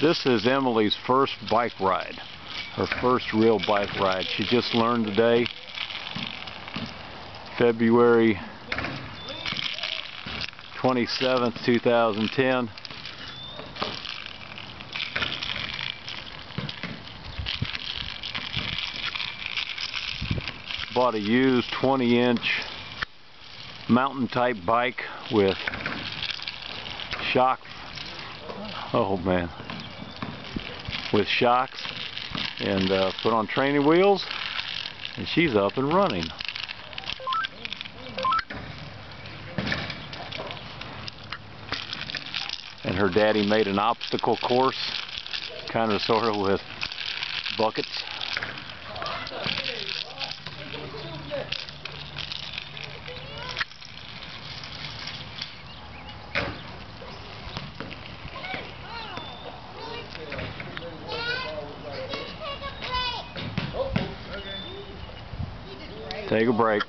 This is Emilee's first bike ride, her first real bike ride. She just learned today, February 27th, 2010. Bought a used 20-inch mountain type bike with shock, oh man, with shocks, and put on training wheels, and she's up and running. And her daddy made an obstacle course, kind of sort of with buckets. Take a break.